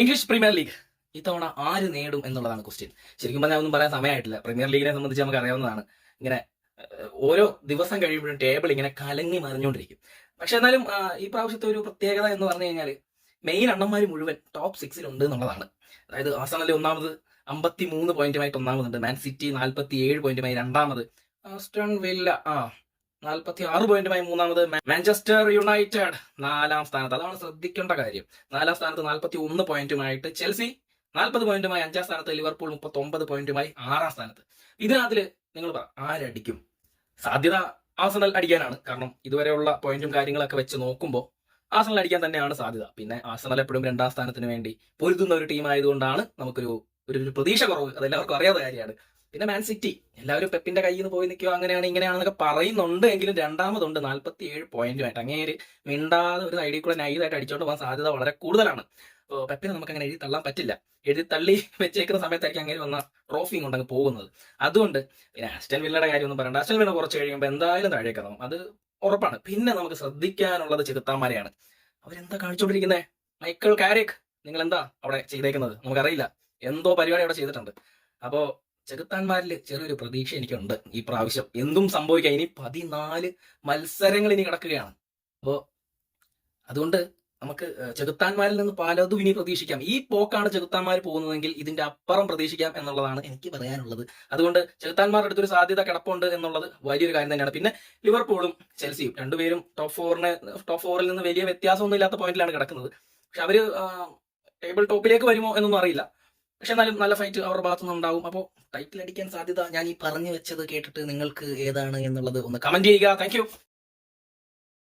English premier league ഇത്തവണ ആര് നേടും എന്നുള്ളതാണ് ക്വസ്റ്റ്യൻ. ശരിക്കും പറഞ്ഞാൽ ഒന്നും പറയാൻ സമയമായിട്ടില്ല. പ്രീമിയർ ലീഗിനെ സംബന്ധിച്ച് നമുക്ക് അറിയാവുന്നതാണ്. ഇങ്ങനെ ഓരോ ദിവസം കഴിയുമ്പോഴും ടേബിൾ ഇങ്ങനെ കലങ്ങി മറിഞ്ഞുകൊണ്ടിരിക്കും. പക്ഷെ എന്നാലും ഈ പ്രാവശ്യത്തെ ഒരു പ്രത്യേകത എന്ന് പറഞ്ഞു കഴിഞ്ഞാൽ മെയിൻ അണ്ണന്മാർ മുഴുവൻ ടോപ്പ് 6 ഉണ്ട് എന്നുള്ളതാണ്. അതായത് ആഴ്സണൽ ഒന്നാമത് 53 പോയിന്റുമായിട്ട് ഒന്നാമതുണ്ട്. മാൻ സിറ്റി 47 പോയിന്റുമായി രണ്ടാമത്, ആസ്റ്റൺ വില്ല 46 പോയിന്റുമായി മൂന്നാമത്, മാഞ്ചസ്റ്റർ യുണൈറ്റഡ് 4-ാം സ്ഥാനത്ത്. അതാണ് ശ്രദ്ധിക്കേണ്ട കാര്യം. 4-ാം സ്ഥാനത്ത് 41 പോയിന്റുമായിട്ട് ചെൽസി, 40 പോയിന്റുമായി 5-ാം സ്ഥാനത്ത്, ലിവർപൂൾ 39 പോയിന്റുമായി 6-ാം സ്ഥാനത്ത്. ഇതിനകത്തില് നിങ്ങൾ പറ ആരടിക്കും? സാധ്യത ആഴ്സണൽ അടിക്കാനാണ്. കാരണം ഇതുവരെയുള്ള പോയിന്റും കാര്യങ്ങളൊക്കെ വെച്ച് നോക്കുമ്പോൾ ആഴ്സണൽ അടിക്കാൻ തന്നെയാണ് സാധ്യത. പിന്നെ ആഴ്സണൽ എപ്പോഴും 2-ാം സ്ഥാനത്തിന് വേണ്ടി പൊരുതുന്ന ഒരു ടീം ആയതുകൊണ്ടാണ് നമുക്കൊരു ഒരു പ്രതീക്ഷ കുറവ്. അതെല്ലാവർക്കും അറിയാത്ത കാര്യമാണ്. പിന്നെ മാൻ സിറ്റി എല്ലാവരും പെപ്പിന്റെ കയ്യിൽ നിന്ന് പോയി നിൽക്കുക, അങ്ങനെയാണ് ഇങ്ങനെയാണെന്നൊക്കെ പറയുന്നുണ്ട്. എങ്കിലും രണ്ടാമതുണ്ട് 47 പോയിന്റുമായിട്ട്. അങ്ങേര് മിണ്ടാതെ ഒരു സൈഡിൽ കൂടെ നൈസായിട്ട് അടിച്ചോണ്ട് പോകാൻ സാധ്യത വളരെ കൂടുതലാണ്. അപ്പോൾ പെപ്പിനെ നമുക്ക് അങ്ങനെ എഴുതി തള്ളാൻ പറ്റില്ല. എഴുതി തള്ളി വെച്ചേക്കുന്ന സമയത്തായിരിക്കും അങ്ങനെ വന്ന ട്രോഫിയും കൊണ്ടങ്ങ് പോകുന്നത്. അതുകൊണ്ട് പിന്നെ ആസ്റ്റൺ വില്ലയുടെ കാര്യമൊന്നും പറയണ്ട. ആസ്റ്റൺ വില്ല കുറച്ച് കഴിയുമ്പോൾ എന്തായാലും താഴേക്കാവും, അത് ഉറപ്പാണ്. പിന്നെ നമുക്ക് ശ്രദ്ധിക്കാനുള്ളത് ചെകുത്താന്മാരെയാണ്. അവരെന്താ കാണിച്ചുകൊണ്ടിരിക്കുന്നത്? മൈക്കൽ കാരിക്, നിങ്ങൾ എന്താ അവിടെ ചെയ്തേക്കുന്നത്? നമുക്കറിയില്ല. എന്തോ പരിപാടി അവിടെ ചെയ്തിട്ടുണ്ട്. അപ്പോ ചെകുത്താന്മാരിൽ ചെറിയൊരു പ്രതീക്ഷ എനിക്കുണ്ട്. ഈ പ്രാവശ്യം എന്തും സംഭവിക്കാം. ഇനി 14 മത്സരങ്ങൾ ഇനി കിടക്കുകയാണ്. അപ്പോ അതുകൊണ്ട് നമുക്ക് ചെകുത്താന്മാരിൽ നിന്ന് പലതും ഇനി പ്രതീക്ഷിക്കാം. ഈ പോക്കാണ് ചെകുത്താന്മാർ പോകുന്നതെങ്കിൽ ഇതിന്റെ അപ്പുറം പ്രതീക്ഷിക്കാം എന്നുള്ളതാണ് എനിക്ക് പറയാനുള്ളത്. അതുകൊണ്ട് ചെകുത്താന്മാരുടെ അടുത്തൊരു സാധ്യത കിടപ്പുണ്ട് എന്നുള്ളത് വലിയൊരു കാര്യം തന്നെയാണ്. പിന്നെ ലിവർപൂളും ചെൽസിയും രണ്ടുപേരും ടോപ്പ് ഫോറിൽ നിന്ന് വലിയ വ്യത്യാസമൊന്നും ഇല്ലാത്ത പോയിന്റിലാണ് കിടക്കുന്നത്. പക്ഷെ അവര് ടേബിൾ ടോപ്പിലേക്ക് വരുമോ എന്നൊന്നും അറിയില്ല. പക്ഷെ എന്നാലും നല്ല ഫൈറ്റ് അവരുടെ ഭാഗത്തുനിന്ന് ഉണ്ടാവും. അപ്പോൾ ടൈറ്റിൽ അടിക്കാൻ സാധ്യത ഞാൻ ഈ പറഞ്ഞു വെച്ചത് കേട്ടിട്ട് നിങ്ങൾക്ക് ഏതാണ് എന്നുള്ളത് ഒന്ന് കമന്റ് ചെയ്യുക. താങ്ക്